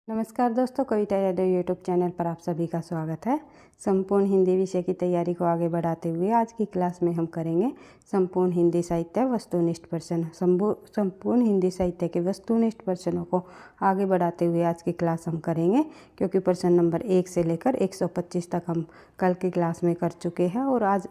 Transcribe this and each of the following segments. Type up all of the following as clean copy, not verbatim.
नमस्कार दोस्तों, कविता Yadav YouTube channel पर आप सभी का स्वागत है। संपूर्ण हिंदी विषय की तैयारी को आगे बढ़ाते हुए आज की क्लास में हम करेंगे संपूर्ण हिंदी साहित्य वस्तुनिष्ठ प्रश्न। संपूर्ण हिंदी साहित्य के वस्तुनिष्ठ प्रश्नों को आगे बढ़ाते हुए आज की क्लास हम करेंगे, क्योंकि प्रश्न नंबर 1 से लेकर 125 तक हम कल की क्लास में कर चुके हैं और आज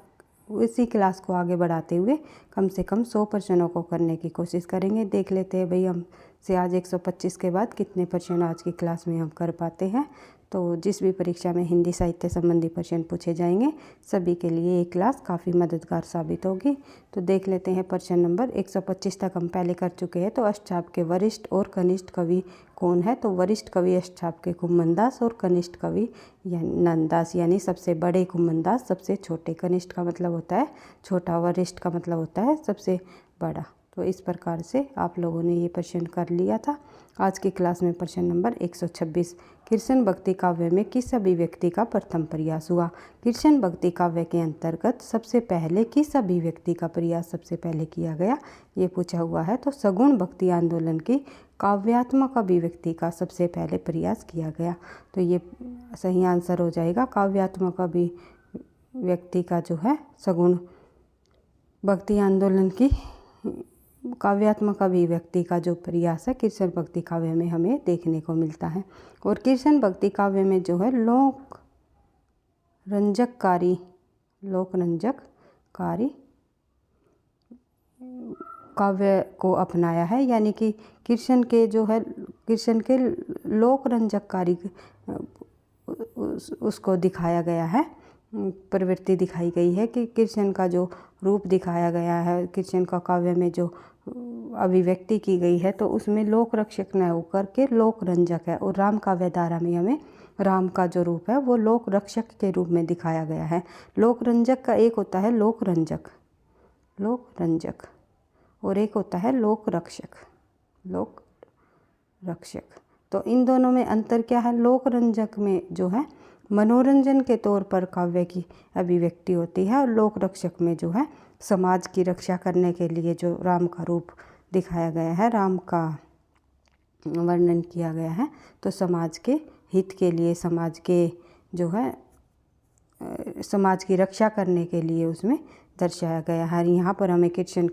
इसी क्लास को आगे बढ़ाते हुए कम से कम 100 प्रश्नों को करने की कोशिश करेंगे। देख लेते हैं भाई हम से आज 125 के बाद कितने प्रश्न आज की क्लास में हम कर पाते हैं। तो जिस भी परीक्षा में हिंदी साहित्य संबंधी प्रश्न पूछे जाएंगे सभी के लिए ये क्लास काफ़ी मददगार साबित होगी। तो देख लेते हैं प्रश्न नंबर 125 तक हम पहले कर चुके हैं। तो अष्टछाप के वरिष्ठ और कनिष्ठ कवि कौन है? तो वरिष्ठ कवि अष्टछाप के कुम्मनदास और कनिष्ठ कवि नंददास, यानी सबसे बड़े कुम्मनदास सबसे छोटे। कनिष्ठ का मतलब होता है छोटा, वरिष्ठ का मतलब होता है सबसे बड़ा। तो इस प्रकार से आप लोगों ने ये प्रश्न कर लिया था। आज की क्लास में प्रश्न नंबर 126, कृष्ण भक्ति काव्य में किस अभिव्यक्ति का प्रथम प्रयास हुआ? कृष्ण भक्ति काव्य के अंतर्गत सबसे पहले किस अभिव्यक्ति का प्रयास सबसे पहले किया गया, ये पूछा हुआ है। तो सगुण भक्ति आंदोलन की काव्यात्मक अभिव्यक्ति का सबसे पहले प्रयास किया गया। तो ये सही आंसर हो जाएगा। काव्यात्मक अभिव्यक्ति का जो है सगुण भक्ति आंदोलन की काव्यात्मक अभिव्यक्ति का जो प्रयास है कृष्ण भक्ति काव्य में हमें देखने को मिलता है। और कृष्ण भक्ति काव्य में जो है लोक रंजककारी काव्य को अपनाया है, यानी कि कृष्ण के जो है कृष्ण के लोक रंजककारी उसको दिखाया गया है, प्रवृत्ति दिखाई गई है कि कृष्ण का जो रूप दिखाया गया है, कृष्ण का काव्य में जो अभिव्यक्ति की गई है, तो उसमें लोक रक्षक न होकर के लोक रंजक है। और राम काव्य धारा में हमें राम का जो रूप है वो लोक रक्षक के रूप में दिखाया गया है। लोक रंजक का एक होता है लोक रंजक और एक होता है लोक रक्षक। तो इन दोनों में अंतर क्या है? लोक रंजक में जो है मनोरंजन के तौर पर काव्य की अभिव्यक्ति होती है, और लोक रक्षक में जो है समाज की रक्षा करने के लिए जो राम का रूप दिखाया गया है, राम का वर्णन किया गया है, तो समाज के हित के लिए, समाज के जो है समाज की रक्षा करने के लिए उसमें दर्शाया गया है। यहाँ पर हमें कृष्ण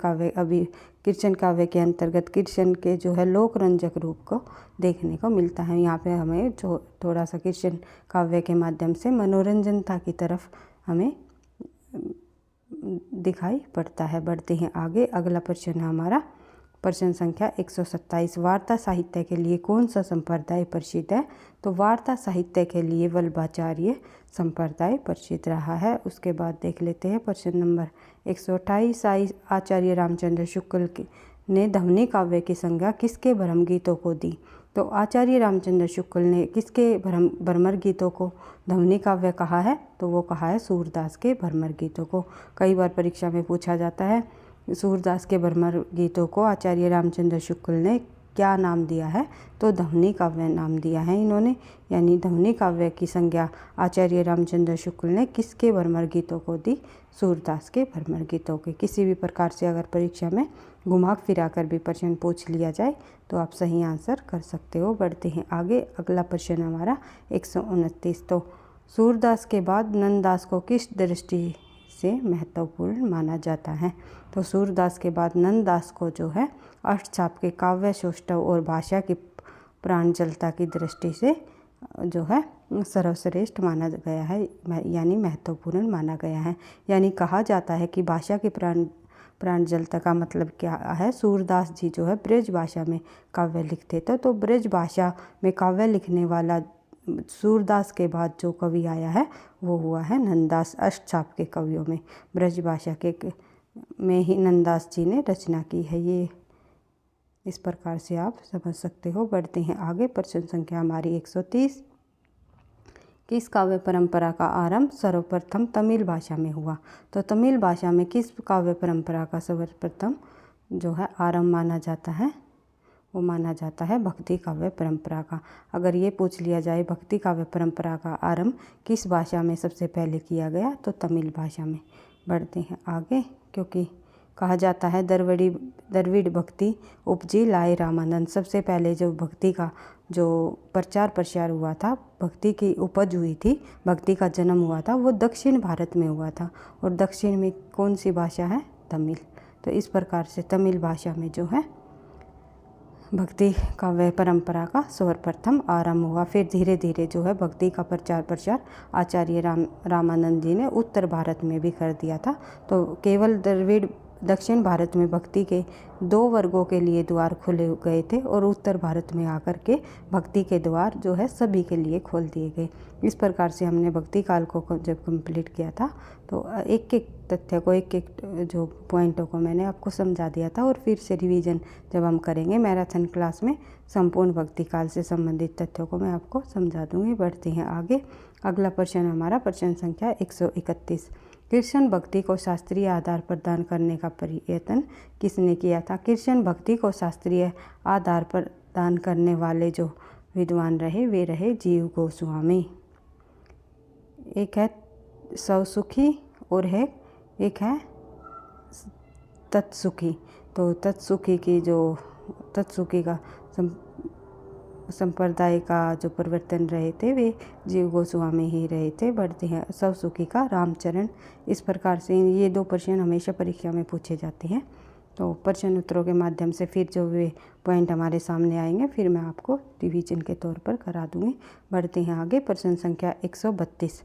काव्य के अंतर्गत कृष्ण के जो है लोक रंजक रूप को देखने को मिलता है। यहाँ पे हमें जो थोड़ा सा कृष्ण काव्य के माध्यम से मनोरंजनता की तरफ हमें दिखाई पड़ता है। बढ़ते हैं आगे। अगला प्रश्न है हमारा प्रश्न संख्या 127, वार्ता साहित्य के लिए कौन सा संप्रदाय प्रसिद्ध है? तो वार्ता साहित्य के लिए वल्लभाचार्य संप्रदाय प्रसिद्ध रहा है। उसके बाद देख लेते हैं प्रश्न नंबर 128, आचार्य रामचंद्र शुक्ल ने ध्वनि काव्य की संज्ञा किसके भ्रम गीतों को दी? तो आचार्य रामचंद्र शुक्ल ने किसके भ्रमर गीतों को ध्वनि काव्य कहा है? तो वो कहा है सूरदास के भ्रमर गीतों को। कई बार परीक्षा में पूछा जाता है सूरदास के भ्रमर गीतों को आचार्य रामचंद्र शुक्ल ने क्या नाम दिया है? तो ध्वनि काव्य नाम दिया है इन्होंने, यानी ध्वनि काव्य की संज्ञा आचार्य रामचंद्र शुक्ल ने किसके भ्रमर गीतों को दी? सूरदास के भ्रमर गीतों के। किसी भी प्रकार से अगर परीक्षा में घुमा फिरा कर भी प्रश्न पूछ लिया जाए तो आप सही आंसर कर सकते हो। बढ़ते हैं आगे। अगला प्रश्न हमारा 129, तो सूरदास के बाद नंददास को किस दृष्टि से महत्वपूर्ण माना जाता है? तो सूरदास के बाद नंददास को जो है अष्टछाप के काव्य सौष्ठव और भाषा की प्रांजलता की दृष्टि से जो है सर्वश्रेष्ठ माना गया है, यानी महत्वपूर्ण माना गया है। यानी कहा जाता है कि भाषा की प्रांजलता का मतलब क्या है? सूरदास जी जो है ब्रज भाषा में काव्य लिखते थे, तो ब्रज भाषा में काव्य लिखने वाला सूरदास के बाद जो कवि आया है वो हुआ है नंददास। अष्टछाप के कवियों में ब्रज भाषा के में ही नंददास जी ने रचना की है। ये इस प्रकार से आप समझ सकते हो। बढ़ते हैं आगे। प्रश्न संख्या हमारी 130, किस काव्य परंपरा का आरंभ सर्वप्रथम तमिल भाषा में हुआ? तो तमिल भाषा में किस काव्य परंपरा का सर्वप्रथम जो है आरंभ माना जाता है? वो माना जाता है भक्ति काव्य परंपरा का। अगर ये पूछ लिया जाए भक्ति काव्य परंपरा का आरंभ किस भाषा में सबसे पहले किया गया? तो तमिल भाषा में। बढ़ते हैं आगे, क्योंकि कहा जाता है द्रविड़ भक्ति उपजी लाए रामानंद। सबसे पहले जो भक्ति का जो प्रचार प्रसार हुआ था, भक्ति की उपज हुई थी, भक्ति का जन्म हुआ था, वो दक्षिण भारत में हुआ था। और दक्षिण में कौन सी भाषा है? तमिल। तो इस प्रकार से तमिल भाषा में जो है भक्ति काव्य परंपरा का सर्वप्रथम आरंभ हुआ। फिर धीरे धीरे जो है भक्ति का प्रचार प्रसार आचार्य रामानंद जी ने उत्तर भारत में भी कर दिया था। तो केवल द्रविड़ दक्षिण भारत में भक्ति के 2 वर्गों के लिए द्वार खुले गए थे और उत्तर भारत में आकर के भक्ति के द्वार जो है सभी के लिए खोल दिए गए। इस प्रकार से हमने भक्ति काल को जब कंप्लीट किया था तो एक एक तथ्य को, एक एक जो पॉइंटों को मैंने आपको समझा दिया था। और फिर से रिवीजन जब हम करेंगे मैराथन क्लास में, संपूर्ण भक्ति काल से संबंधित तथ्यों को मैं आपको समझा दूंगी। बढ़ते हैं आगे। अगला प्रश्न हमारा प्रश्न संख्या 131। कृष्ण भक्ति को शास्त्रीय आधार प्रदान करने का प्रयत्न किसने किया था? कृष्ण भक्ति को शास्त्रीय आधार प्रदान करने वाले जो विद्वान रहे वे रहे जीव गोस्वामी। एक है सौसुखी और है एक है तत्सुखी। तो तत्सुखी का संप्रदाय का जो प्रवर्तन रहे थे वे जीव गोस्वामी ही रहे थे। बढ़ते हैं सौसुखी का रामचरण। इस प्रकार से ये 2 प्रश्न हमेशा परीक्षा में पूछे जाते हैं। तो प्रश्न उत्तरों के माध्यम से फिर जो वे पॉइंट हमारे सामने आएंगे फिर मैं आपको रिवीजन के तौर पर करा दूंगी। बढ़ते हैं आगे। प्रश्न संख्या 132।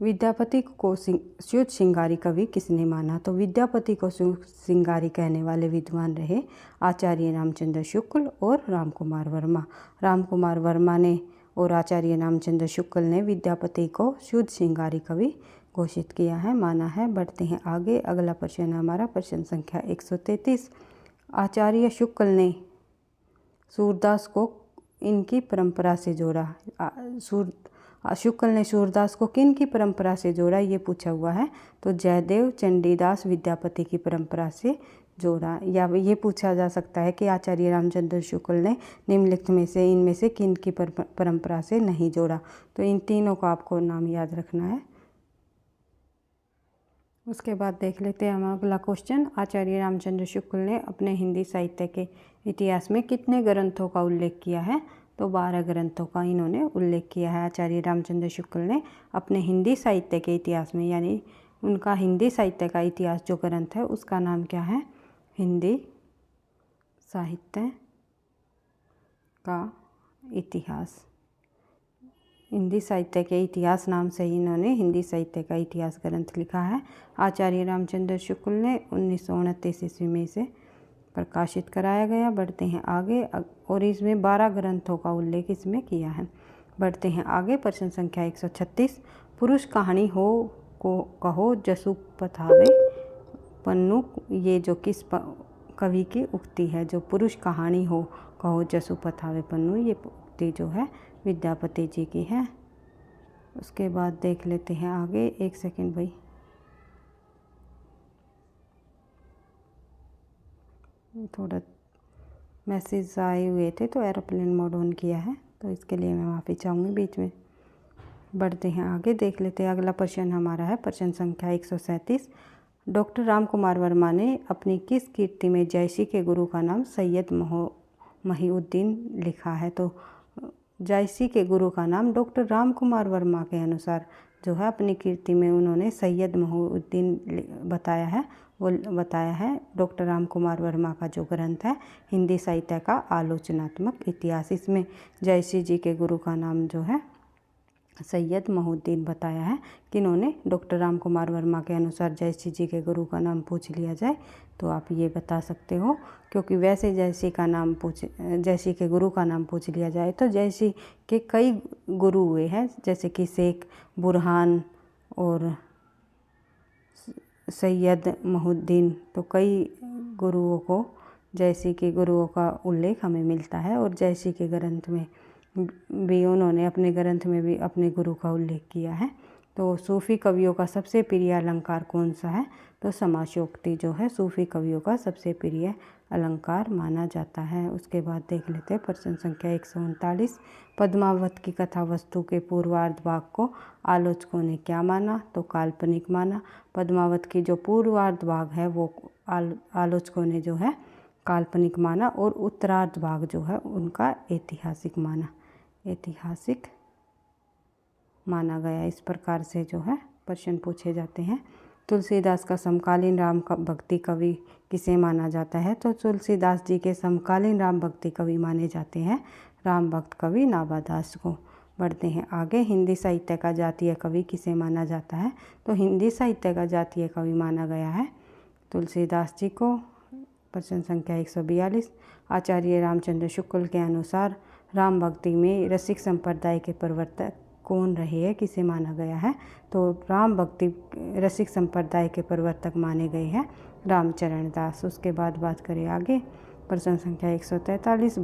विद्यापति को शुद्ध श्रृंगारी कवि किसने माना? तो विद्यापति को शुद्ध श्रृंगारी कहने वाले विद्वान रहे आचार्य रामचंद्र शुक्ल और रामकुमार वर्मा। रामकुमार वर्मा ने और आचार्य रामचंद्र शुक्ल ने विद्यापति को शुद्ध श्रृंगारी कवि घोषित किया है, माना है। बढ़ते हैं आगे। अगला प्रश्न हमारा प्रश्न संख्या 133। आचार्य शुक्ल ने सूरदास को इनकी परंपरा से जोड़ा। शुक्ल ने सूरदास को किन की परंपरा से जोड़ा, ये पूछा हुआ है। तो जयदेव चंडीदास विद्यापति की परंपरा से जोड़ा। या ये पूछा जा सकता है कि आचार्य रामचंद्र शुक्ल ने निम्नलिखित में से इनमें से किन की परंपरा से नहीं जोड़ा। तो इन तीनों को आपको नाम याद रखना है। उसके बाद देख लेते हैं हम अगला क्वेश्चन। आचार्य रामचंद्र शुक्ल ने अपने हिंदी साहित्य के इतिहास में कितने ग्रंथों का उल्लेख किया है? तो 12 ग्रंथों का इन्होंने उल्लेख किया है। आचार्य रामचंद्र शुक्ल ने अपने हिंदी साहित्य के इतिहास में, यानी उनका हिंदी साहित्य का इतिहास जो ग्रंथ है उसका नाम क्या है? हिंदी साहित्य का इतिहास। हिंदी साहित्य के इतिहास नाम से ही इन्होंने हिंदी साहित्य का इतिहास ग्रंथ लिखा है। आचार्य रामचंद्र शुक्ल ने 1929 ईस्वी में इसे प्रकाशित कराया गया। बढ़ते हैं आगे। और इसमें 12 ग्रंथों का उल्लेख इसमें किया है। बढ़ते हैं आगे। प्रश्न संख्या 136। पुरुष कहानी हो को कहो जसु पथावे पन्नू। ये जो किस कवि की उक्ति है? जो पुरुष कहानी हो कहो जसु पथावे पन्नू, ये उक्ति जो है विद्यापति जी की है। उसके बाद देख लेते हैं आगे। एक सेकंड भाई, थोड़ा मैसेज आए हुए थे तो एरोप्लेन मोड ऑन किया है, तो इसके लिए मैं माफ़ी चाहूँगी बीच में। बढ़ते हैं आगे। देख लेते हैं अगला प्रश्न हमारा है प्रश्न संख्या 137। डॉक्टर रामकुमार वर्मा ने अपनी किस कीर्ति में जयसी के गुरु का नाम सैयद महीउद्दीन लिखा है? तो जयसी के गुरु का नाम डॉक्टर रामकुमार वर्मा के अनुसार जो है अपनी कीर्ति में उन्होंने सैयद महीउद्दीन बताया है। वो बताया है डॉक्टर रामकुमार वर्मा का जो ग्रंथ है हिंदी साहित्य का आलोचनात्मक इतिहास। इसमें जयसी जी के गुरु का नाम जो है सैयद महीउद्दीन बताया है। किन्होंने? डॉक्टर रामकुमार वर्मा के अनुसार जयसी जी के गुरु का नाम पूछ लिया जाए तो आप ये बता सकते हो, क्योंकि वैसे जयसी के गुरु का नाम पूछ लिया जाए तो जयसी के कई गुरु हुए हैं, जैसे कि शेख बुरहान और सैयद महीउद्दीन। तो कई गुरुओं को, जयसी के गुरुओं का उल्लेख हमें मिलता है। और जयसी के ग्रंथ में भी उन्होंने अपने ग्रंथ में भी अपने गुरु का उल्लेख किया है। तो सूफ़ी कवियों का सबसे प्रिय अलंकार कौन सा है? तो समासोक्ति जो है सूफ़ी कवियों का सबसे प्रिय अलंकार माना जाता है। उसके बाद देख लेते हैं प्रश्न संख्या 139। पद्मावत की कथा वस्तु के पूर्वार्ध भाग को आलोचकों ने क्या माना? तो काल्पनिक माना। पद्मावत की जो पूर्वार्ध भाग है वो आलोचकों ने जो है काल्पनिक माना और उत्तरार्ध भाग जो है उनका ऐतिहासिक माना गया। इस प्रकार से जो है प्रश्न पूछे जाते हैं। तुलसीदास का समकालीन राम भक्ति कवि किसे माना जाता है? तो तुलसीदास जी के समकालीन राम भक्ति कवि माने जाते हैं राम भक्त कवि नाभादास को। बढ़ते हैं आगे। हिंदी साहित्य का जातीय कवि किसे माना जाता है? तो हिंदी साहित्य का जातीय कवि माना गया है तुलसीदास जी को। प्रश्न संख्या 142। आचार्य रामचंद्र शुक्ल के अनुसार राम भक्ति में रसिक संप्रदाय के प्रवर्तक कौन रहे हैं? किसे माना गया है? तो राम भक्ति रसिक संप्रदाय के प्रवर्तक माने गए हैं रामचरण दास। उसके बाद बात करें आगे। प्रश्न संख्या 143।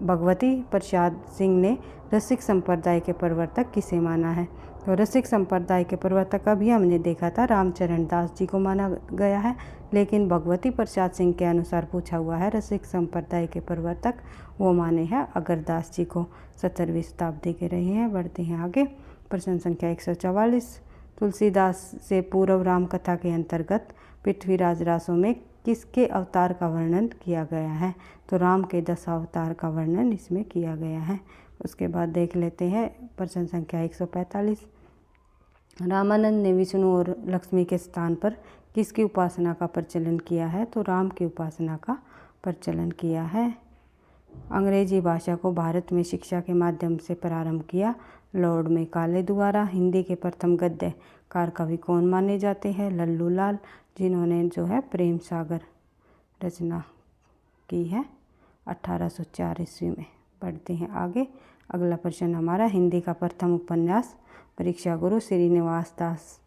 भगवती प्रसाद सिंह ने रसिक संप्रदाय के प्रवर्तक किसे माना है? तो रसिक संप्रदाय के प्रवर्तक अभी हमने देखा था रामचरण दास जी को माना गया है, लेकिन भगवती प्रसाद सिंह के अनुसार पूछा हुआ है रसिक संप्रदाय के प्रवर्तक वो माने हैं अगरदास जी को, 17वीं शताब्दी के रहे हैं। बढ़ते हैं आगे। प्रश्न संख्या 144। तुलसीदास से पूर्व राम कथा के अंतर्गत पृथ्वीराज रासों में किसके अवतार का वर्णन किया गया है? तो राम के 10 अवतार का वर्णन इसमें किया गया है। उसके बाद देख लेते हैं प्रश्न संख्या 145। रामानंद ने विष्णु और लक्ष्मी के स्थान पर किसकी उपासना का प्रचलन किया है? तो राम की उपासना का प्रचलन किया है। अंग्रेजी भाषा को भारत में शिक्षा के माध्यम से प्रारंभ किया लॉर्ड मेकाले द्वारा। हिंदी के प्रथम गद्यकार कवि कौन माने जाते हैं? लल्लू लाल, जिन्होंने जो है प्रेम सागर रचना की है 1804 ईस्वी में। बढ़ते हैं आगे। अगला प्रश्न हमारा हिंदी का प्रथम उपन्यास परीक्षा गुरु श्रीनिवास दास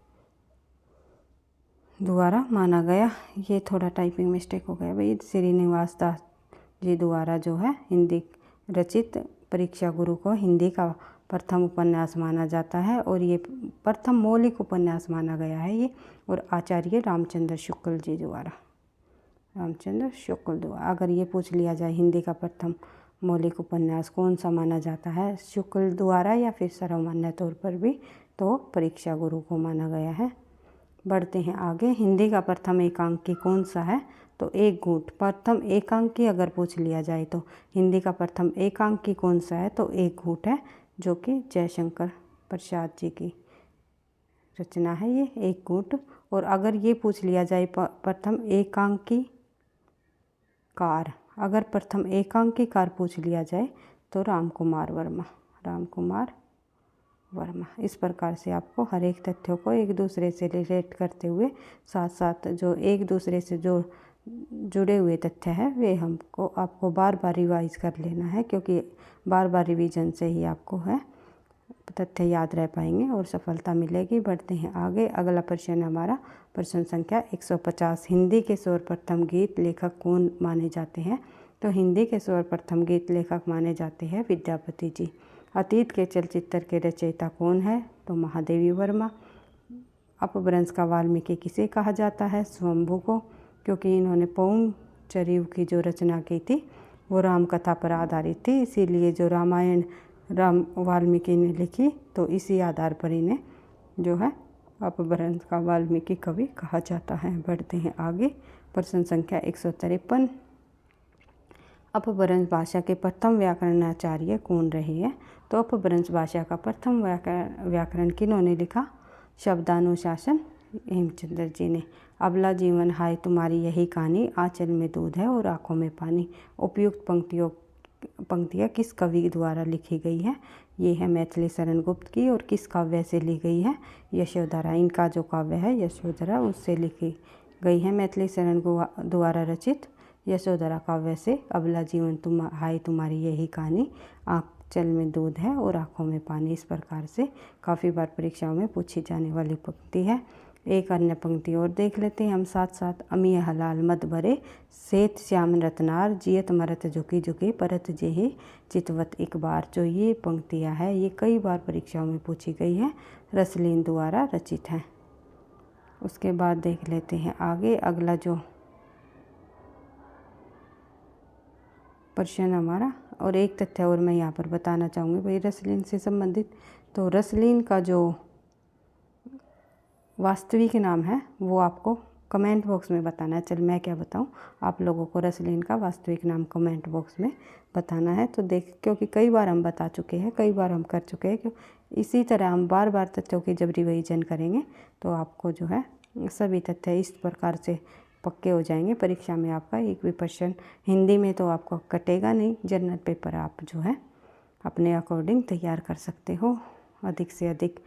द्वारा माना गया। ये थोड़ा टाइपिंग मिस्टेक हो गया भाई। श्रीनिवास दास जी द्वारा जो है हिंदी रचित परीक्षा गुरु को हिंदी का प्रथम उपन्यास माना जाता है और ये प्रथम मौलिक उपन्यास माना गया है ये, और आचार्य रामचंद्र शुक्ल जी द्वारा अगर ये पूछ लिया जाए हिंदी का प्रथम मौलिक उपन्यास कौन सा माना जाता है, शुक्ल द्वारा या फिर सर्वमान्य तौर पर भी, तो परीक्षा गुरु को माना गया है। बढ़ते हैं आगे। हिंदी का प्रथम एकांकी कौन सा है? तो एक घूंट। प्रथम एकांकी अगर पूछ लिया जाए तो हिंदी का प्रथम एकांकी कौन सा है? तो एक घूंट है, जो कि जयशंकर प्रसाद जी की रचना है ये एक घूंट। और अगर ये पूछ लिया जाए प्रथम एकांकी कार, अगर प्रथम एकांकी कार पूछ लिया जाए तो रामकुमार वर्मा। इस प्रकार से आपको हर एक तथ्यों को एक दूसरे से रिलेट करते हुए साथ साथ जो एक दूसरे से जो जुड़े हुए तथ्य हैं वे आपको बार बार रिवाइज कर लेना है, क्योंकि बार बार रिवीजन से ही आपको है तथ्य याद रह पाएंगे और सफलता मिलेगी। बढ़ते हैं आगे। अगला प्रश्न हमारा प्रश्न संख्या 150। हिंदी के सर्वप्रथम गीत लेखक कौन माने जाते हैं? तो हिंदी के सर्वप्रथम गीत लेखक माने जाते हैं विद्यापति जी। अतीत के चलचित्र के रचयिता कौन है? तो महादेवी वर्मा। अपभ्रंश का वाल्मीकि किसे कहा जाता है? स्वयंभू को, क्योंकि इन्होंने पौंग चरिव की जो रचना की थी वो राम कथा पर आधारित थी, इसीलिए जो रामायण राम वाल्मीकि ने लिखी तो इसी आधार पर इन्हें जो है अपभ्रंश का वाल्मीकि कवि कहा जाता है। बढ़ते हैं आगे। प्रश्न संख्या 153। अपभ्रंश भाषा के प्रथम व्याकरणाचार्य कौन रहे हैं? तो अपभ्रंश भाषा का प्रथम व्याकरण किन्होंने लिखा? शब्दानुशासन हेमचंद्र जी ने। अबला जीवन हाय तुम्हारी यही कहानी, आंचल में दूध है और आँखों में पानी। उपयुक्त पंक्तियाँ किस कवि द्वारा लिखी गई है? ये है मैथिली शरण गुप्त की। और किस काव्य से ली गई है? यशोधरा। इनका जो काव्य है यशोधरा उससे लिखी गई है। मैथिली शरण द्वारा रचित यशोधरा काव्य से अबला जीवन हाय तुम्हारी यही कहानी, आंचल में दूध है और आँखों में पानी, इस प्रकार से काफ़ी बार परीक्षाओं में पूछी जाने वाली पंक्ति है। एक अन्य पंक्ति और देख लेते हैं हम साथ साथ। अमीय हलाल मत भरे, सेत श्याम रतनार, जियत मरत झुकी झुकी, परत जेहि चितवत एक बार। जो ये पंक्तियाँ हैं ये कई बार परीक्षाओं में पूछी गई है, रसलीन द्वारा रचित है। उसके बाद देख लेते हैं आगे। अगला जो प्रश्न हमारा। और एक तथ्य और मैं यहाँ पर बताना चाहूँगी भाई रसलीन से संबंधित। तो रसलीन का जो वास्तविक नाम है वो आपको कमेंट बॉक्स में बताना है। चल मैं क्या बताऊँ, आप लोगों को रसलीन का वास्तविक नाम कमेंट बॉक्स में बताना है। तो क्योंकि कई बार हम बता चुके हैं, कई बार हम कर चुके हैं, इसी तरह हम बार बार तथ्यों की जब रिवीजन करेंगे तो आपको जो है सभी तथ्य इस प्रकार से पक्के हो जाएंगे। परीक्षा में आपका एक भी प्रश्न हिंदी में तो आपको कटेगा नहीं। जनरल पेपर आप जो है अपने अकॉर्डिंग तैयार कर सकते हो। अधिक से अधिक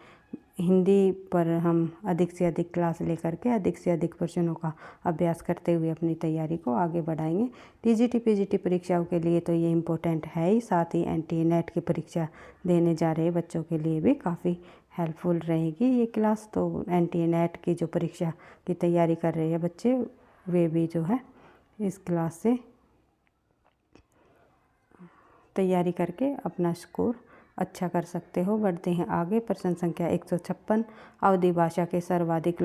हिंदी पर हम अधिक से अधिक क्लास लेकर के अधिक से अधिक प्रश्नों का अभ्यास करते हुए अपनी तैयारी को आगे बढ़ाएंगे। टीजीटी पीजीटी परीक्षाओं के लिए तो ये इम्पोर्टेंट है ही, साथ ही एनटीए नेट की परीक्षा देने जा रहे बच्चों के लिए भी काफ़ी हेल्पफुल रहेगी ये क्लास। तो एनटीए नेट की जो परीक्षा की तैयारी कर रहे हैं बच्चे, वे भी जो है इस क्लास से तैयारी करके अपना स्कोर अच्छा कर सकते हो। बढ़ते हैं आगे। प्रश्न संख्या 156। अवधी भाषा के सर्वाधिक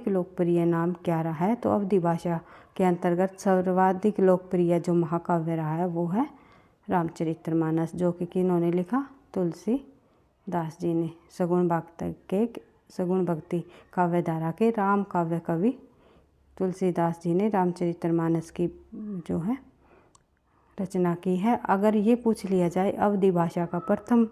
लोकप्रिय नाम क्या रहा है? तो अवधी भाषा के अंतर्गत सर्वाधिक लोकप्रिय जो महाकाव्य रहा है वो है रामचरितमानस, जो कि किन्होंने लिखा? तुलसीदास जी ने। सगुण भक्ति काव्यधारा के राम काव्य कवि तुलसीदास जी ने रामचरितमानस की जो है रचना की है। अगर ये पूछ लिया जाए अवधी भाषा का प्रथम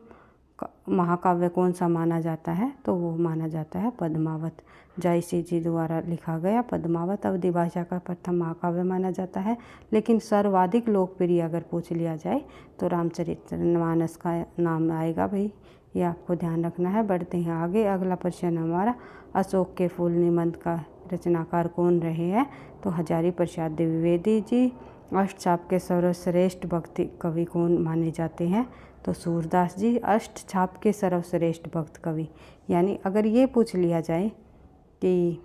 महाकाव्य कौन सा माना जाता है, तो वो माना जाता है पद्मावत। जायसी जी द्वारा लिखा गया पद्मावत अवधी भाषा का प्रथम महाकाव्य माना जाता है। लेकिन सर्वाधिक लोकप्रिय अगर पूछ लिया जाए तो रामचरितमानस का नाम आएगा भाई, ये आपको ध्यान रखना है। बढ़ते हैं आगे। अगला प्रश्न हमारा, अशोक के फूल निबंध का रचनाकार कौन रहे हैं? तो हजारी प्रसाद द्विवेदी जी। अष्टछाप के सर्वश्रेष्ठ भक्ति कवि कौन माने जाते हैं? तो सूरदास जी। अष्टछाप के सर्वश्रेष्ठ भक्त कवि, यानी अगर ये पूछ लिया जाए कि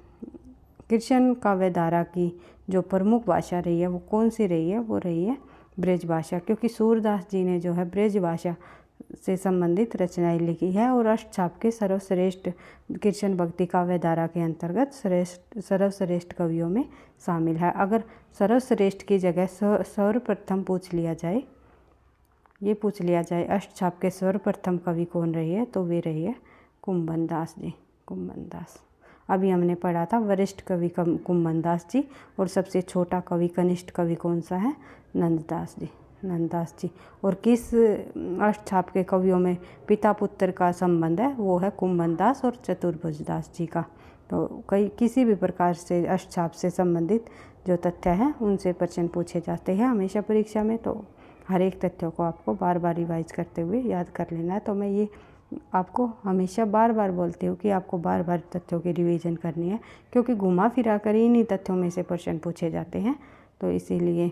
कृष्ण काव्यधारा की जो प्रमुख भाषा रही है वो कौन सी रही है, वो रही है ब्रज भाषा, क्योंकि सूरदास जी ने जो है ब्रज भाषा से संबंधित रचनाएं लिखी है। और अष्टछाप के सर्वश्रेष्ठ कृष्ण भक्ति काव्यधारा के अंतर्गत सर्वश्रेष्ठ कवियों में शामिल है। अगर सर्वश्रेष्ठ की जगह सर्वप्रथम पूछ लिया जाए, ये पूछ लिया जाए अष्टछाप के सर्वप्रथम कवि कौन रही है, तो वे रही है कुंभन दास जी। कुंभन दास अभी हमने पढ़ा था वरिष्ठ कवि कुंभन दास जी, और सबसे छोटा कवि कनिष्ठ कवि कौन सा है? नंददास जी। नंददास जी। और किस अष्टछाप के कवियों में पिता पुत्र का संबंध है? वो है कुंभन दास और चतुर्भुज दास जी का। तो किसी भी प्रकार से अष्टछाप से संबंधित जो तथ्य हैं उनसे प्रश्न पूछे जाते हैं हमेशा परीक्षा में। तो हर एक तथ्यों को आपको बार बार रिवाइज करते हुए याद कर लेना है। तो मैं ये आपको हमेशा बार बार बोलती हूँ कि आपको बार बार तथ्यों की रिवीजन करनी है, क्योंकि घुमा फिरा कर इन्हीं तथ्यों में से प्रश्न पूछे जाते हैं। तो इसीलिए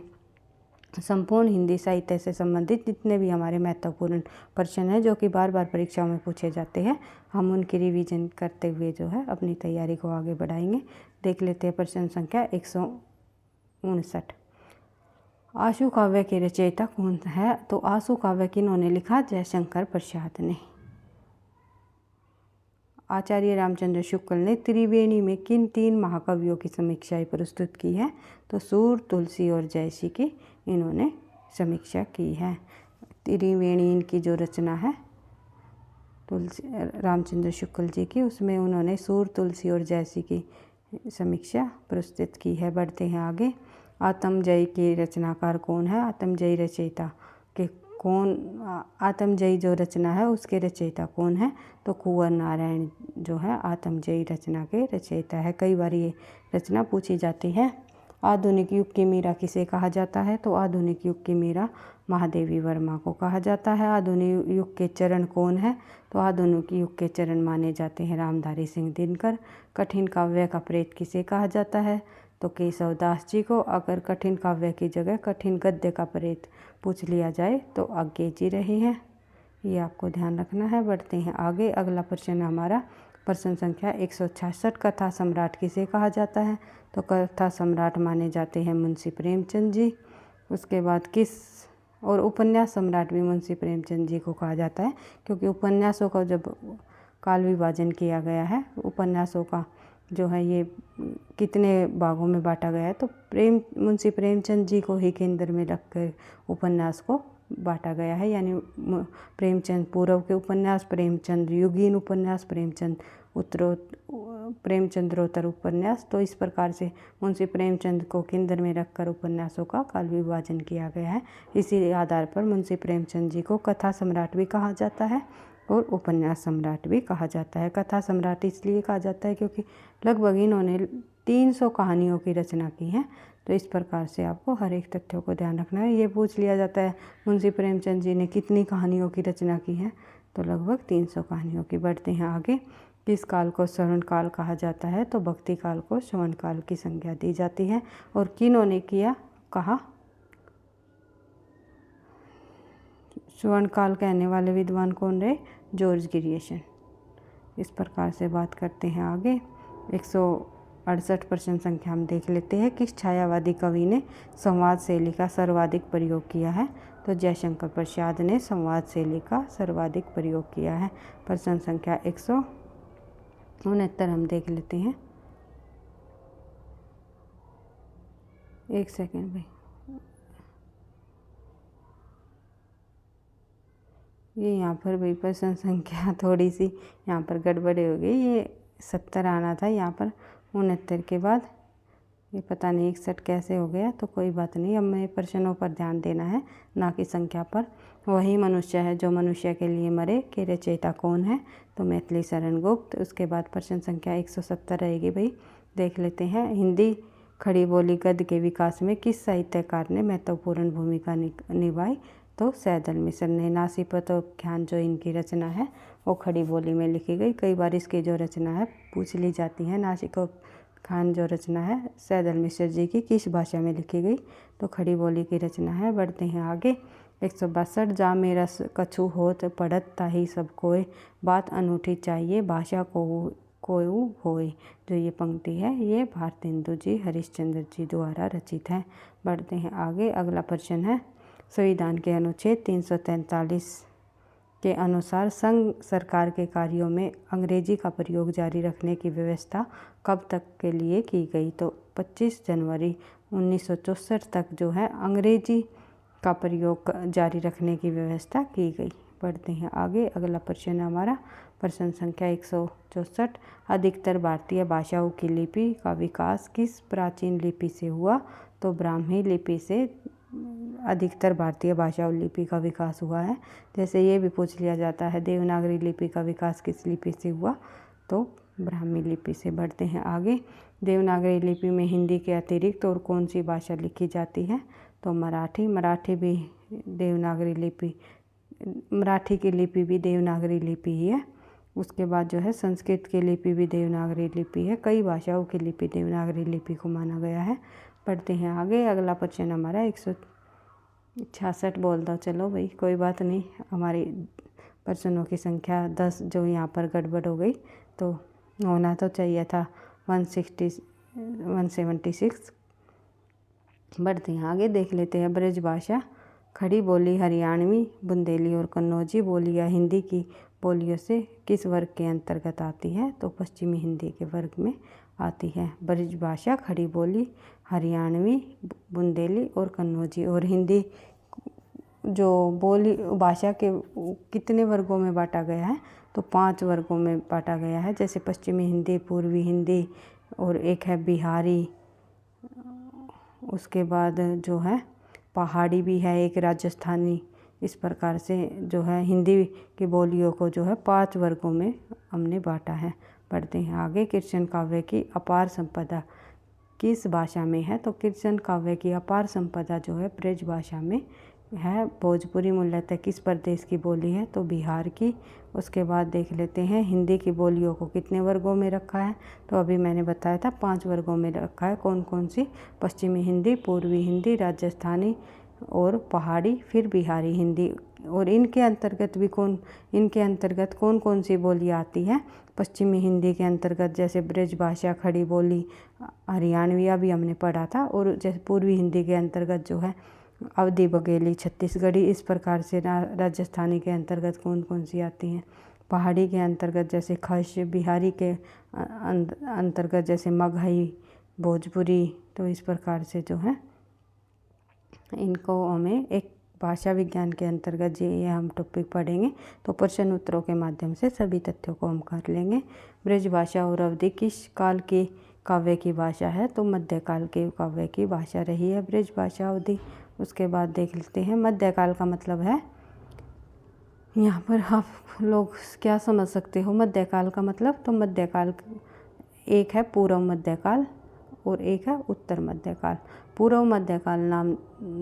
संपूर्ण हिंदी साहित्य से संबंधित जितने भी हमारे महत्वपूर्ण प्रश्न हैं जो कि बार बार परीक्षाओं में पूछे जाते हैं, हम उनकी रिवीजन करते हुए जो है अपनी तैयारी को आगे बढ़ाएंगे। देख लेते हैं प्रश्न संख्या 159। आशु काव्य के रचयिता कौन है? तो आशु काव्य किन्होंने लिखा? जयशंकर प्रसाद ने। आचार्य रामचंद्र शुक्ल ने त्रिवेणी में किन 3 महाकवियों की समीक्षाएं प्रस्तुत की है? तो सूर, तुलसी और जयसी की इन्होंने समीक्षा की है। त्रिवेणी इनकी जो रचना है तुलसी रामचंद्र शुक्ल जी की, उसमें उन्होंने सूर, तुलसी और जयसी की समीक्षा प्रस्तुत की है। बढ़ते हैं आगे। आत्मजयी के रचनाकार कौन है? आत्मजयी रचयिता के आत्मजयी जो रचना है उसके रचयिता कौन है? तो कुंवर नारायण जो है आत्मजयी रचना के रचयिता है। कई बार ये रचना पूछी जाती है। आधुनिक युग की मीरा किसे कहा जाता है? तो आधुनिक युग की मीरा महादेवी वर्मा को कहा जाता है। आधुनिक युग के चरण कौन है? तो आधुनिक युग के चरण माने जाते हैं रामधारी सिंह दिनकर। कठिन काव्य का प्रेत किसे कहा जाता है? तो केशव दास जी को। अगर कठिन काव्य की जगह कठिन गद्य का प्रेत पूछ लिया जाए तो आज्ञे जी रहे हैं, ये आपको ध्यान रखना है। बढ़ते हैं आगे। अगला प्रश्न हमारा प्रश्न संख्या 166। कथा सम्राट किसे कहा जाता है? तो कथा सम्राट माने जाते हैं मुंशी प्रेमचंद जी। उसके बाद और उपन्यास सम्राट भी मुंशी प्रेमचंद जी को कहा जाता है, क्योंकि उपन्यासों का जब काल विभाजन किया गया है, उपन्यासों का जो है ये कितने भागों में बांटा गया है, तो मुंशी प्रेमचंद जी को ही केंद्र में रखकर उपन्यास को बांटा गया है। यानी प्रेमचंद पूर्व के उपन्यास, प्रेमचंद युगीन उपन्यास, प्रेमचंद्रोत्तर उपन्यास। तो इस प्रकार से मुंशी प्रेमचंद को केंद्र में रखकर उपन्यासों का काल विभाजन किया गया है। इसी आधार पर मुंशी प्रेमचंद जी को कथा सम्राट भी कहा जाता है और उपन्यास सम्राट भी कहा जाता है। कथा सम्राट इसलिए कहा जाता है क्योंकि लगभग इन्होंने 300 कहानियों की रचना की है। तो इस प्रकार से आपको हर एक तथ्यों को ध्यान रखना है। ये पूछ लिया जाता है मुंशी प्रेमचंद जी ने कितनी कहानियों की रचना की है, तो लगभग 300 कहानियों की। बढ़ते हैं आगे। किस काल को स्वर्ण काल कहा जाता है, तो भक्ति काल को स्वर्ण काल की संज्ञा दी जाती है। और किन्होंने कहा स्वर्ण काल कहने वाले विद्वान कौन रहे? George Grierson. इस प्रकार से बात करते हैं आगे। 168 प्रश्न संख्या हम देख लेते हैं। किस छायावादी कवि ने संवाद शैली का सर्वाधिक प्रयोग किया है, तो जयशंकर प्रसाद ने संवाद शैली का सर्वाधिक प्रयोग किया है। प्रश्न संख्या 169 हम देख लेते हैं। एक सेकेंड भाई, ये यहाँ पर भाई प्रश्न संख्या थोड़ी सी यहाँ पर गड़बड़ी हो गई। ये 70 आना था, यहाँ पर 69 के बाद ये पता नहीं 61 कैसे हो गया। तो कोई बात नहीं, अब हमें प्रश्नों पर ध्यान देना है, ना कि संख्या पर। वही मनुष्य है जो मनुष्य के लिए मरे के रचयिता कौन है, तो मैथिली शरण गुप्त। उसके बाद प्रश्न संख्या 170 रहेगी भाई, देख लेते हैं। हिंदी खड़ी बोली गद्य के विकास में किस साहित्यकार ने महत्वपूर्ण भूमिका निभाई, तो सैदल मिश्र ने। नासीपतोख्यान जो इनकी रचना है वो खड़ी बोली में लिखी गई। कई बार इसकी जो रचना है पूछ ली जाती है। नासिकोख्यान जो रचना है सैदल मिश्र जी की किस भाषा में लिखी गई, तो खड़ी बोली की रचना है। बढ़ते हैं आगे। 162 जा मेरा कछु होत पढ़त ताही सब कोय, बात अनूठी चाहिए भाषा को कोयु होय। जो ये पंक्ति है ये भारतेंदु जी हरिश्चंद्र जी द्वारा रचित है। बढ़ते हैं आगे। अगला प्रश्न है, संविधान के अनुच्छेद 343 के अनुसार संघ सरकार के कार्यों में अंग्रेजी का प्रयोग जारी रखने की व्यवस्था कब तक के लिए की गई, तो 25 जनवरी 1964 तक जो है अंग्रेजी का प्रयोग जारी रखने की व्यवस्था की गई। बढ़ते हैं आगे। अगला प्रश्न है हमारा प्रश्न संख्या 164। अधिकतर भारतीय भाषाओं की लिपि का विकास किस प्राचीन लिपि से हुआ, तो ब्राह्मी लिपि से अधिकतर भारतीय भाषाओं लिपि का विकास हुआ है। जैसे ये भी पूछ लिया जाता है देवनागरी लिपि का विकास किस लिपि से हुआ, तो ब्राह्मी लिपि से। बढ़ते हैं आगे। देवनागरी लिपि में हिंदी के अतिरिक्त और कौन सी भाषा लिखी जाती है, तो मराठी। मराठी भी देवनागरी लिपि, मराठी की लिपि भी देवनागरी लिपि ही है। उसके बाद जो है संस्कृत की लिपि भी देवनागरी लिपि है। कई भाषाओं की लिपि देवनागरी लिपि को माना गया है। पढ़ते हैं आगे। अगला प्रश्न हमारा 166 बोल दो, चलो भाई कोई बात नहीं, हमारी प्रश्नों की संख्या 10 जो यहाँ पर गड़बड़ हो गई, तो होना तो चाहिए था 176। बढ़ते हैं आगे। देख लेते हैं ब्रज भाषा खड़ी बोली हरियाणवी, बुंदेली और कन्नौजी बोलियाँ हिंदी की बोलियों से किस वर्ग के अंतर्गत आती है, तो पश्चिमी हिंदी के वर्ग में आती है। ब्रज भाषा खड़ी बोली हरियाणवी, बुंदेली और कन्नौजी। और हिंदी जो बोली भाषा के कितने वर्गों में बांटा गया है, तो 5 वर्गों में बांटा गया है। जैसे पश्चिमी हिंदी, पूर्वी हिंदी और एक है बिहारी, उसके बाद जो है पहाड़ी भी है, एक राजस्थानी। इस प्रकार से जो है हिंदी की बोलियों को जो है 5 वर्गों में हमने बांटा है। पढ़ते हैं आगे। कीर्तन काव्य की अपार संपदा किस भाषा में है, तो कीर्तन काव्य की अपार संपदा जो है ब्रज भाषा में है। भोजपुरी मूलतः किस प्रदेश की बोली है, तो बिहार की। उसके बाद देख लेते हैं हिंदी की बोलियों को कितने वर्गों में रखा है, तो अभी मैंने बताया था 5 वर्गों में रखा है। कौन कौन सी? पश्चिमी हिंदी, पूर्वी हिंदी, राजस्थानी और पहाड़ी, फिर बिहारी हिंदी। और इनके अंतर्गत कौन कौन सी बोलियाँ आती हैं? पश्चिमी हिंदी के अंतर्गत जैसे ब्रज भाषा, खड़ी बोली, हरियाणवी भी हमने पढ़ा था। और जैसे पूर्वी हिंदी के अंतर्गत जो है अवधी, बघेली, छत्तीसगढ़ी। इस प्रकार से राजस्थानी के अंतर्गत कौन कौन सी आती हैं? पहाड़ी के अंतर्गत जैसे खश, बिहारी के अंतर्गत जैसे मगही, भोजपुरी। तो इस प्रकार से जो है इनको हमें एक भाषा विज्ञान के अंतर्गत ये हम टॉपिक पढ़ेंगे। तो प्रश्न उत्तरों के माध्यम से सभी तथ्यों को हम कर लेंगे। ब्रज भाषा और अवधि किस काल की काव्य की भाषा है? तो मध्यकाल के काव्य की भाषा रही है ब्रज भाषा अवधि। उसके बाद देख लेते हैं मध्यकाल का मतलब है, यहाँ पर आप लोग क्या समझ सकते हो मध्यकाल का मतलब? तो मध्यकाल एक है पूर्व मध्यकाल और एक है उत्तर मध्यकाल। पूर्व मध्यकाल नाम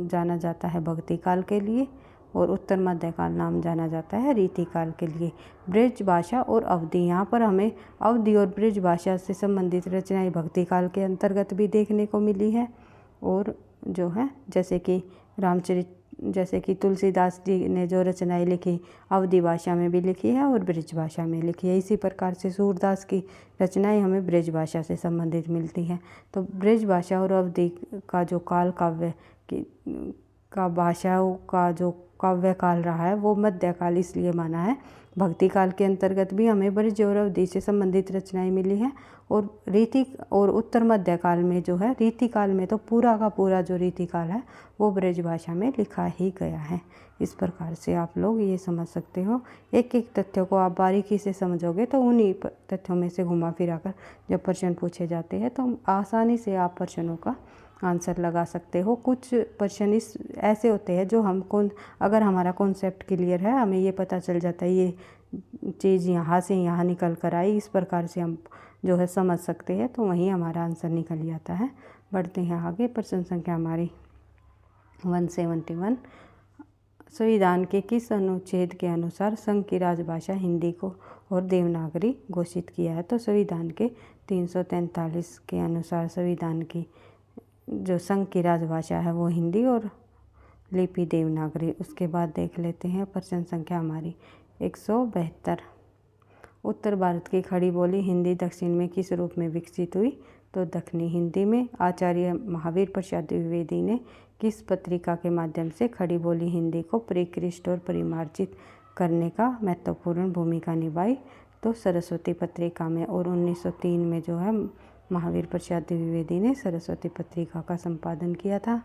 जाना जाता है भक्ति काल के लिए और उत्तर मध्यकाल नाम जाना जाता है रीति काल के लिए। ब्रज भाषा और अवधि, यहाँ पर हमें अवधि और ब्रज भाषा से संबंधित रचनाएं भक्ति काल के अंतर्गत भी देखने को मिली है। और जो है जैसे कि तुलसीदास जी ने जो रचनाएं लिखी अवधि भाषा में भी लिखी है और ब्रज भाषा में लिखी है। इसी प्रकार से सूरदास की रचनाएं हमें ब्रज भाषा से संबंधित मिलती हैं। तो ब्रज भाषा और अवधि का जो काल काव्य का भाषाओं का जो काव्य काल रहा है वो मध्यकाल इसलिए माना है। भक्ति काल के अंतर्गत भी हमें ब्रज और अवधि से संबंधित रचनाएं मिली हैं और रीति और उत्तर मध्यकाल में जो है रीति काल में तो पूरा का पूरा जो रीति काल है वो ब्रज भाषा में लिखा ही गया है। इस प्रकार से आप लोग ये समझ सकते हो। एक एक तथ्यों को आप बारीकी से समझोगे तो उन्हीं तथ्यों में से घुमा फिरा कर जब प्रश्न पूछे जाते हैं तो आसानी से आप प्रश्नों का आंसर लगा सकते हो। कुछ प्रश्न ऐसे होते हैं जो अगर हमारा कॉन्सेप्ट क्लियर है, हमें ये पता चल जाता है ये चीज़ यहाँ से यहाँ निकल कर आई, इस प्रकार से हम जो है समझ सकते हैं, तो वहीं हमारा आंसर निकल जाता है। बढ़ते हैं आगे। प्रश्न संख्या हमारी 171। संविधान के किस अनुच्छेद के अनुसार संघ की राजभाषा हिंदी को और देवनागरी घोषित किया है? तो संविधान के 343 के अनुसार संविधान की जो संघ की राजभाषा है वो हिंदी और लिपि देवनागरी। उसके बाद देख लेते हैं प्रश्न संख्या हमारी 172। उत्तर भारत की खड़ी बोली हिंदी दक्षिण में किस रूप में विकसित हुई? तो दक्षिणी हिंदी में। आचार्य महावीर प्रसाद द्विवेदी ने किस पत्रिका के माध्यम से खड़ी बोली हिंदी को परिष्कृत और परिमार्जित करने का महत्वपूर्ण भूमिका निभाई? तो सरस्वती पत्रिका में। और 1903 में जो है महावीर प्रसाद द्विवेदी ने सरस्वती पत्रिका का संपादन किया था।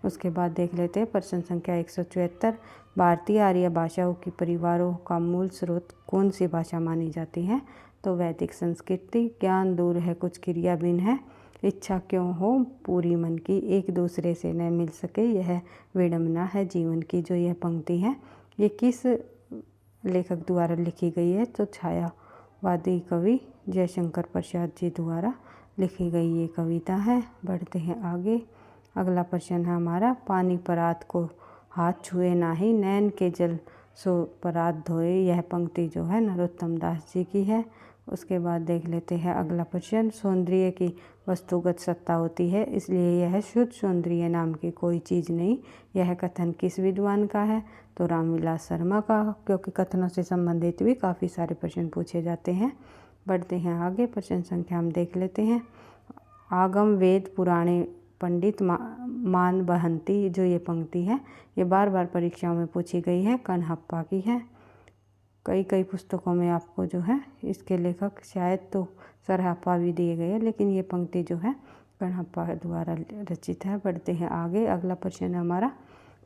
उसके बाद देख लेते हैं प्रश्न संख्या 174। भारतीय आर्य भाषाओं की परिवारों का मूल स्रोत कौन सी भाषा मानी जाती है? तो वैदिक संस्कृति। ज्ञान दूर है कुछ क्रिया बिन है, इच्छा क्यों हो पूरी मन की, एक दूसरे से न मिल सके यह विडंबना है जीवन की। जो यह पंक्ति है ये किस लेखक द्वारा लिखी गई है? तो छायावादी कवि जयशंकर प्रसाद जी द्वारा लिखी गई ये कविता है। बढ़ते हैं आगे। अगला प्रश्न है हमारा, पानी परात को हाथ छुए नाही, नैन के जल सो परात धोए। यह पंक्ति जो है नरोत्तम दास जी की है। उसके बाद देख लेते हैं अगला प्रश्न, सौंदर्य की वस्तुगत सत्ता होती है इसलिए यह शुद्ध सौंदर्य नाम की कोई चीज़ नहीं। यह कथन किस विद्वान का है? तो रामविलास शर्मा का, क्योंकि कथनों से संबंधित भी काफ़ी सारे प्रश्न पूछे जाते हैं। बढ़ते हैं आगे। प्रश्न संख्या हम देख लेते हैं। आगम वेद पुराणे पंडित मान बहंती, जो ये पंक्ति है ये बार बार परीक्षाओं में पूछी गई है, कन्हप्पा की है। कई पुस्तकों में आपको जो है इसके लेखक शायद तो सरहप्पा भी दिए गए हैं, लेकिन ये पंक्ति जो है कन्हप्पा द्वारा रचित है। बढ़ते हैं आगे। अगला प्रश्न हमारा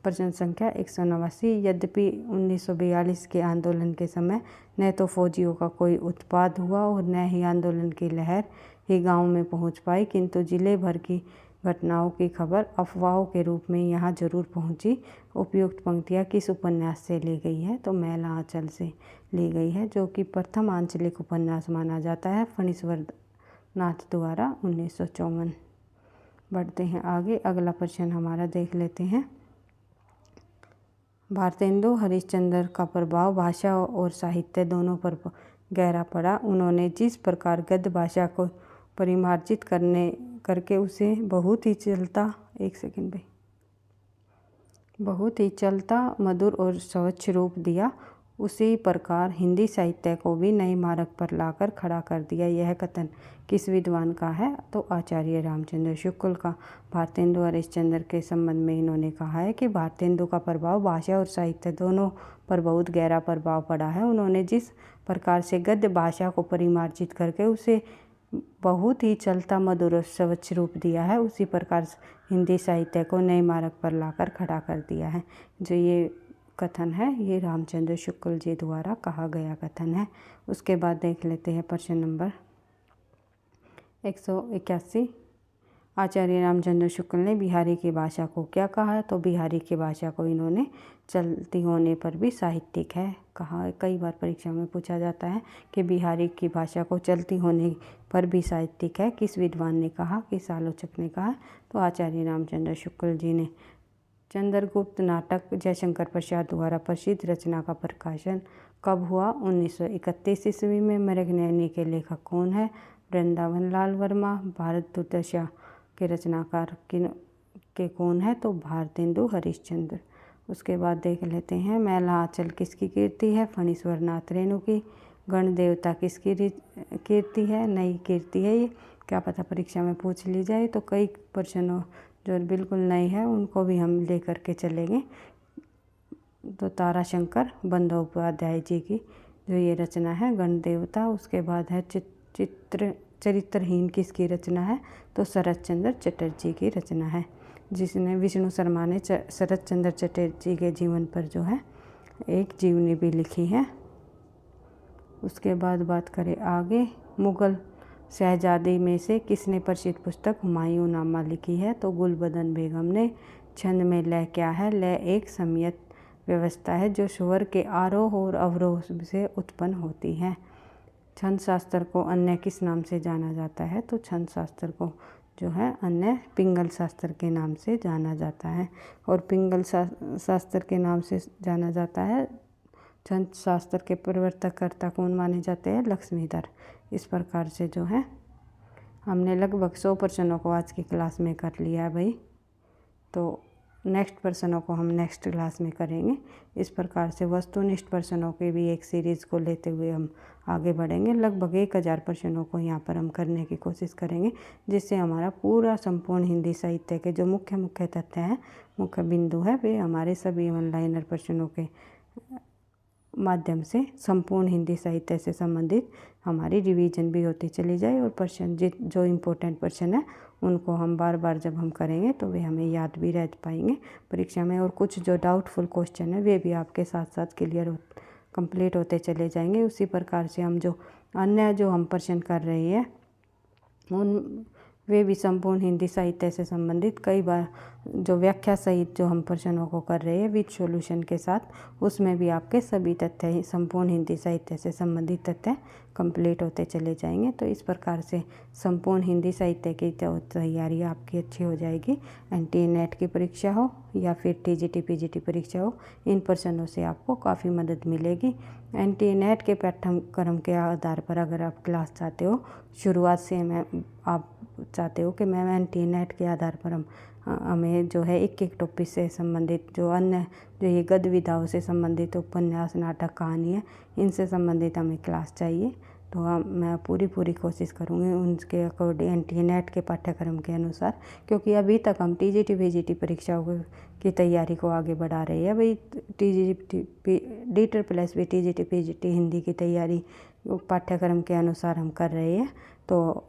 प्रश्न संख्या 189। यद्यपि 1942 के आंदोलन के समय न तो फौजियों का कोई उत्पात हुआ और न ही आंदोलन की लहर ही गांव में पहुंच पाई, किंतु जिले भर की घटनाओं की खबर अफवाहों के रूप में यहाँ जरूर पहुंची। उपयुक्त पंक्तियाँ किस उपन्यास से ली गई है? तो मैला आंचल से ली गई है, जो कि प्रथम आंचलिक उपन्यास माना जाता है फणीश्वर नाथ द्वारा 1954। बढ़ते हैं आगे। अगला प्रश्न हमारा देख लेते हैं। भारतेंदु हरिश्चंद्र का प्रभाव भाषा और साहित्य दोनों पर गहरा पड़ा। उन्होंने जिस प्रकार गद्य भाषा को परिमार्जित करके उसे बहुत ही चलता मधुर और स्वच्छ रूप दिया, उसी प्रकार हिंदी साहित्य को भी नए मार्ग पर लाकर खड़ा कर दिया। यह कथन किस विद्वान का है? तो आचार्य रामचंद्र शुक्ल का। भारतेंदु हरिश्चंद्र के संबंध में इन्होंने कहा है कि भारतेंदु का प्रभाव भाषा और साहित्य दोनों पर बहुत गहरा प्रभाव पड़ा है। उन्होंने जिस प्रकार से गद्य भाषा को परिमार्जित करके उसे बहुत ही चलता मधुर और स्वच्छ रूप दिया है, उसी प्रकार हिंदी साहित्य को नए मार्ग पर लाकर खड़ा कर दिया है। जो ये कथन है ये रामचंद्र शुक्ल जी द्वारा कहा गया कथन है। उसके बाद देख लेते हैं प्रश्न नंबर 181। आचार्य रामचंद्र शुक्ल ने बिहारी की भाषा को क्या कहा है? तो बिहारी की भाषा को इन्होंने चलती होने पर भी साहित्यिक है कहा है। कई बार परीक्षा में पूछा जाता है कि बिहारी की भाषा को चलती होने पर भी साहित्यिक है, किस विद्वान ने कहा, किस आलोचक ने कहा? तो आचार्य रामचंद्र शुक्ल जी ने। चंद्रगुप्त नाटक जयशंकर प्रसाद द्वारा प्रसिद्ध रचना का प्रकाशन कब हुआ? 1931 ईस्वी में। मृगनयनी के लेखक कौन है? वृंदावन लाल वर्मा। भारत दुर्दशा के रचनाकार के कौन है? तो भारतेंदु हरिश्चंद्र। उसके बाद देख लेते हैं मैला आंचल किसकी कीर्ति है? फणीश्वर नाथ रेणु की। गण देवता किसकी कीर्ति है? नई कीर्ति है ये। क्या पता परीक्षा में पूछ ली जाए। तो कई प्रश्नों जो बिल्कुल नए हैं उनको भी हम लेकर के चलेंगे। तो ताराशंकर बंदोपाध्याय जी की जो ये रचना है गण देवता। उसके बाद है चरित्रहीन किसकी रचना है? तो शरत चंद्र चटर्जी की रचना है, जिसने विष्णु शर्मा ने शरत चंद्र चटर्जी के जीवन पर जो है एक जीवनी भी लिखी है। उसके बाद बात करें आगे, मुगल शहजादी में से किसने प्रसिद्ध पुस्तक हुमायूंनामा लिखी है? तो गुलबदन बेगम ने। छंद में लय क्या है? लय एक संयत व्यवस्था है जो स्वर के आरोह और अवरोह से उत्पन्न होती है। छंद शास्त्र को अन्य किस नाम से जाना जाता है? तो छंद शास्त्र को जो है अन्य पिंगल शास्त्र के नाम से जाना जाता है। और पिंगल शास्त्र के नाम से जाना जाता है। छंद शास्त्र के प्रवर्तकर्ता कौन माने जाते हैं? लक्ष्मीधर। इस प्रकार से जो है हमने लगभग 100 प्रश्नों को आज की क्लास में कर लिया है भाई। तो नेक्स्ट प्रश्नों को हम नेक्स्ट क्लास में करेंगे। इस प्रकार से वस्तुनिष्ठ प्रश्नों के भी एक सीरीज़ को लेते हुए हम आगे बढ़ेंगे। लगभग 1000 प्रश्नों को यहाँ पर हम करने की कोशिश करेंगे, जिससे हमारा पूरा संपूर्ण हिंदी साहित्य के जो मुख्य तथ्य हैं, मुख्य बिंदु है, वे हमारे सभी ऑनलाइनर प्रश्नों के माध्यम से संपूर्ण हिंदी साहित्य से संबंधित हमारी रिवीजन भी होती चली जाए और प्रश्न जो इम्पोर्टेंट प्रश्न है उनको हम बार बार जब हम करेंगे तो वे हमें याद भी रह पाएंगे परीक्षा में। और कुछ जो डाउटफुल क्वेश्चन है वे भी आपके साथ साथ क्लियर कंप्लीट होते चले जाएंगे। उसी प्रकार से हम जो अन्य जो हम प्रश्न कर रहे हैं उन वे भी संपूर्ण हिंदी साहित्य से संबंधित कई बार जो व्याख्या सहित जो हम प्रश्नों को कर रहे हैं विद सॉल्यूशन के साथ, उसमें भी आपके सभी तथ्य संपूर्ण हिंदी साहित्य से संबंधित तथ्य कंप्लीट होते चले जाएंगे। तो इस प्रकार से संपूर्ण हिंदी साहित्य की तैयारी आपकी अच्छी हो जाएगी। NTA नेट की परीक्षा हो या फिर TGT PGT परीक्षा हो, इन प्रश्नों से आपको काफ़ी मदद मिलेगी। NTA नेट के पाठ्यक्रम के आधार पर अगर आप क्लास चाहते हो, शुरुआत से आप चाहते हो कि मैम NTA नेट के आधार पर हमें जो है एक टॉपिक से संबंधित जो अन्य जो ये गद्य विधाओं से संबंधित उपन्यास, नाटक, कहानी है, इनसे संबंधित हमें क्लास चाहिए, तो मैं पूरी कोशिश करूँगी उनके अकॉर्डिंग NTA नेट के पाठ्यक्रम के अनुसार। क्योंकि अभी तक हम TGT PGT परीक्षाओं की तैयारी को आगे बढ़ा रहे हैं भाई। DSSS TGT PGT हिंदी की तैयारी पाठ्यक्रम के अनुसार हम कर रहे हैं। तो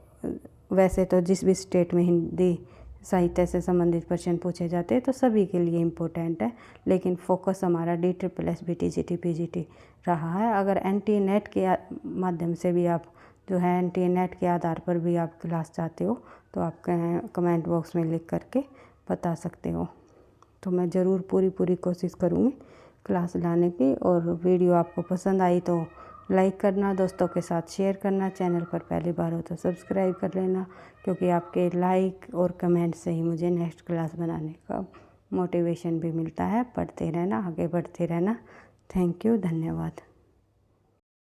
वैसे तो जिस भी स्टेट में हिंदी साहित्य से संबंधित प्रश्न पूछे जाते हैं तो सभी के लिए इम्पोर्टेंट है, लेकिन फोकस हमारा DSSS TGT PGT रहा है। अगर NTA नेट के माध्यम से भी आप जो है NTA नेट के आधार पर भी आप क्लास चाहते हो तो आप कमेंट बॉक्स में लिख करके बता सकते हो। तो मैं ज़रूर पूरी कोशिश करूँगी क्लास लाने की। और वीडियो आपको पसंद आई तो लाइक करना, दोस्तों के साथ शेयर करना, चैनल पर पहली बार हो तो सब्सक्राइब कर लेना, क्योंकि आपके लाइक और कमेंट से ही मुझे नेक्स्ट क्लास बनाने का मोटिवेशन भी मिलता है। पढ़ते रहना, आगे बढ़ते रहना। थैंक यू, धन्यवाद।